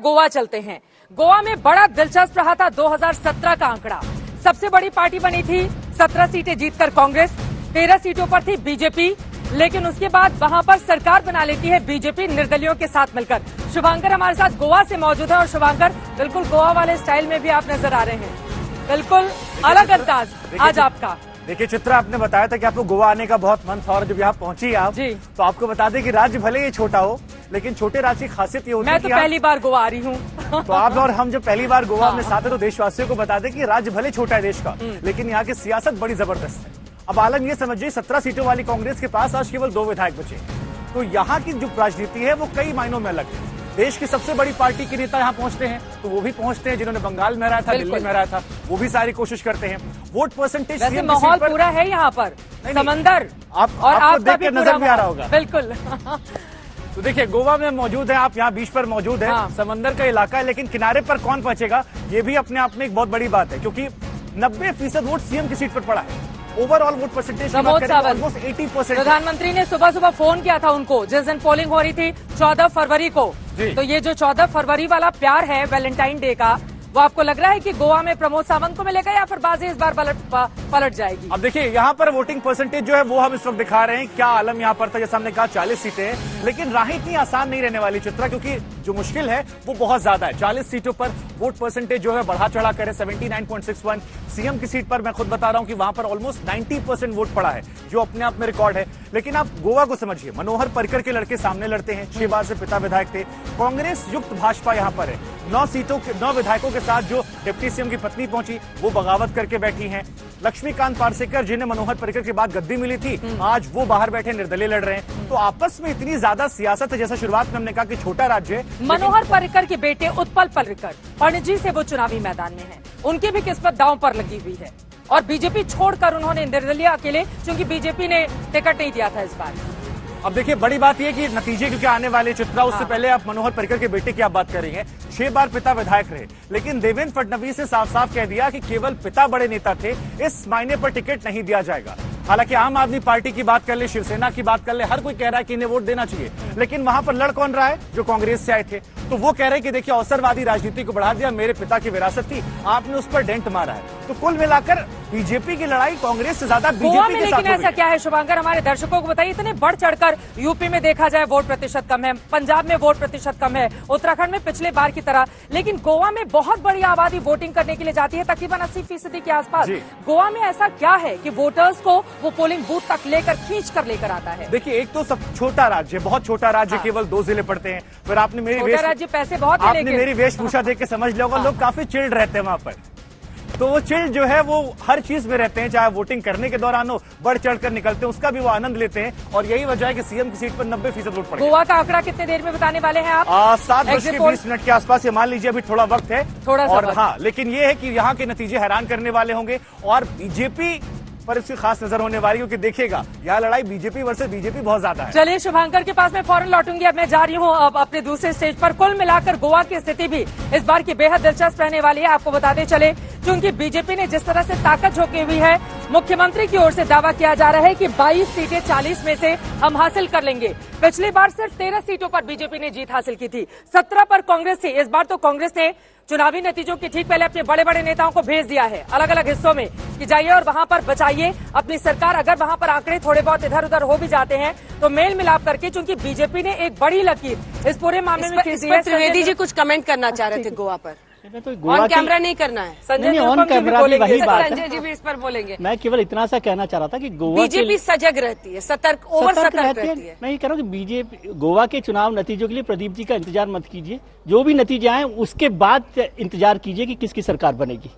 गोवा चलते हैं। गोवा में बड़ा दिलचस्प रहा था 2017 का आंकड़ा। सबसे बड़ी पार्टी बनी थी, 17 सीटें जीतकर कांग्रेस, 13 सीटों पर थी बीजेपी, लेकिन उसके बाद वहां पर सरकार बना लेती है बीजेपी निर्दलियों के साथ मिलकर। शुभांकर हमारे साथ गोवा से मौजूद है और शुभांकर, बिल्कुल गोवा वाले स्टाइल में भी आप नजर आ रहे हैं, बिल्कुल अलग अंदाज आज आपका। देखिए चित्रा, आपने बताया था कि आपको गोवा आने का बहुत मन था और जब यहाँ पहुंची आप जी, तो आपको बता दें कि राज्य भले ही छोटा हो, लेकिन छोटे राज्य की खासियत ये होती है मैं तो पहली बार गोवा आ रही हूँ। तो आप और हम जब पहली बार गोवा में साथ हैं तो देशवासियों को बता दें कि राज्य भले छोटा है देश का, लेकिन यहाँ की सियासत बड़ी जबरदस्त है। अब आलम ये समझिए, 17 सीटों वाली कांग्रेस के पास आज केवल 2 विधायक बचे, तो यहाँ की जो राजनीति है वो कई मायनों में अलग है। देश की सबसे बड़ी पार्टी के नेता यहाँ पहुंचते हैं तो वो भी पहुंचते हैं, जिन्होंने बंगाल में रहा था, दिल्ली में रहा था, वो भी सारी कोशिश करते हैं। वोट परसेंटेज, वैसे माहौल पूरा है यहाँ पर, समंदर और आपको देख के नजर भी आ रहा होगा। बिल्कुल। तो देखिए, गोवा में मौजूद है आप, यहाँ बीच पर मौजूद है, समंदर का इलाका है, लेकिन किनारे पर कौन पहुंचेगा ये भी अपने आप में एक बहुत बड़ी बात है, क्योंकि 90% वोट सीएम की सीट पर पड़ा है। Overall vote percentage almost 80%। प्रधानमंत्री ने सुबह सुबह फोन किया था उनको जिस दिन पोलिंग हो रही थी 14 फरवरी को। तो ये जो 14 फरवरी वाला प्यार है वैलेंटाइन डे का, वो आपको लग रहा है कि गोवा में प्रमोद सावंत को मिलेगा या फिर बाजी इस बार पलट जाएगी? अब देखिए, यहाँ पर वोटिंग परसेंटेज जो है वो हम इस वक्त दिखा रहे हैं। क्या आलम यहाँ पर था, जैसे हमने कहा 40 सीटें हैं, लेकिन राह इतनी आसान नहीं रहने वाली चित्रा, क्योंकि जो मुश्किल है वो बहुत ज्यादा है। 40 सीटों पर वोट परसेंटेज जो है बढ़ा चढ़ा कर 79.61। सीएम की सीट पर मैं खुद बता रहा हूं कि वहां पर ऑलमोस्ट 90% वोट पड़ा है, जो अपने आप में रिकॉर्ड है। लेकिन आप गोवा को समझिए, मनोहर पर्रिकर के लड़के सामने लड़ते हैं, 6 बार से पिता विधायक थे। कांग्रेस युक्त भाजपा यहां पर है, 9 विधायकों के साथ जो डिप्टी सीएम की पत्नी पहुंची वो बगावत करके बैठी हैं। लक्ष्मीकांत पार्सेकर, जिन्हें मनोहर पर्रिकर के बाद गद्दी मिली थी, आज वो बाहर बैठे निर्दलीय लड़ रहे हैं। तो आपस में इतनी ज्यादा सियासत है, जैसा शुरुआत में हमने कहा कि छोटा राज्य है। मनोहर पर्रिकर के बेटे उत्पल पर्रिकर पणजी से वो चुनावी मैदान में हैं, उनकी भी किस्मत दांव पर लगी हुई है और बीजेपी छोड़कर उन्होंने निर्दलीय अकेले, क्योंकि बीजेपी ने टिकट नहीं दिया था इस बार। अब देखिए, बड़ी बात यह कि नतीजे क्योंकि आने वाले चित्रा, उससे पहले आप मनोहर पर्रिकर के बेटे की आप बात करेंगे। 6 बार पिता विधायक रहे, लेकिन देवेंद्र फडणवीस ने साफ साफ कह दिया कि केवल पिता बड़े नेता थे, इस मायने पर टिकट नहीं दिया जाएगा। हालांकि आम आदमी पार्टी की बात कर ले, शिवसेना की बात कर ले, हर कोई कह रहा है कि इन्हें वोट देना चाहिए, लेकिन वहां पर लड़ कौन रहा है? जो कांग्रेस से आए थे, तो वो कह रहे हैं कि देखिए अवसरवादी राजनीति को बढ़ा दिया, मेरे पिता की विरासत थी, आपने उस पर डेंट मारा है। तो कुल मिलाकर बीजेपी की लड़ाई कांग्रेस से ज्यादा बीजेपी के साथ। लेकिन ऐसा क्या है शुभांकर, हमारे दर्शकों को बताइए। इतने बढ़ चढ़कर यूपी में देखा जाए वोट प्रतिशत कम है, पंजाब में वोट प्रतिशत कम है, उत्तराखंड में पिछले बार की तरह, लेकिन गोवा में बहुत बड़ी आबादी वोटिंग करने के लिए जाती है, तकरीबन 80% के आसपास। गोवा में ऐसा क्या है कि वोटर्स को वो पोलिंग बूथ तक लेकर खींच कर लेकर आता है? देखिए, एक तो सब छोटा राज्य, बहुत छोटा राज्य, केवल 2 जिले पड़ते हैं। फिर आपने मेरी वेशभूषा देख के समझ लिया होगा, लोग काफी चिल्ड रहते हैं वहां पर। तो वो चिल्ड जो है वो हर चीज में रहते हैं, चाहे वोटिंग करने के दौरान हो, बढ़ चढ़कर निकलते हैं, उसका भी वो आनंद लेते हैं। और यही वजह है कि सीएम की सीट पर 90% वोट पड़े। गोवा का आंकड़ा कितने देर में बताने वाले हैं आप? 7:20 के आसपास, ये मान लीजिए अभी थोड़ा वक्त है, थोड़ा सा और हाँ, लेकिन ये है कि यहाँ के नतीजे हैरान करने वाले होंगे और बीजेपी पर इसकी खास नजर होने वाली, क्योंकि देखिएगा यह लड़ाई बीजेपी वर्सेस बीजेपी बहुत ज्यादा है। चलिए शुभांकर के पास मैं फौरन लौटूंगी, अब मैं जा रही हूँ अब अपने दूसरे स्टेज पर। कुल मिलाकर गोवा की स्थिति भी इस बार की बेहद दिलचस्प रहने वाली है। आपको बताते चले, क्योंकि बीजेपी ने जिस तरह से ताकत झोंकी हुई है, मुख्यमंत्री की ओर से दावा किया जा रहा है कि 22 सीटें 40 में से हम हासिल कर लेंगे। पिछली बार सिर्फ 13 सीटों पर बीजेपी ने जीत हासिल की थी, 17 पर कांग्रेस थी। इस बार तो कांग्रेस ने चुनावी नतीजों के ठीक पहले अपने बड़े बड़े नेताओं को भेज दिया है अलग अलग हिस्सों में कि जाइए और वहां पर बचाइए अपनी सरकार। अगर वहां पर आंकड़े थोड़े बहुत इधर उधर हो भी जाते हैं तो मेल मिलाप करके, क्योंकि बीजेपी ने एक बड़ी लकीर इस पूरे मामले में खींची है। त्रिवेदी जी कुछ कमेंट करना चाह रहे थे गोवा पर, तो ऑन कैमरा नहीं करना है। संजय ऑन कैमरा भी वही बात है, संजय जी भी इस पर बोलेंगे। मैं केवल इतना सा कहना चाह रहा था कि गोवा बीजेपी सजग रहती है, सतर्क रहती है। मैं ये कह रहा हूँ कि बीजेपी गोवा के चुनाव नतीजों के लिए प्रदीप जी का इंतजार मत कीजिए, जो भी नतीजे आए उसके बाद इंतजार कीजिए कि किसकी सरकार बनेगी।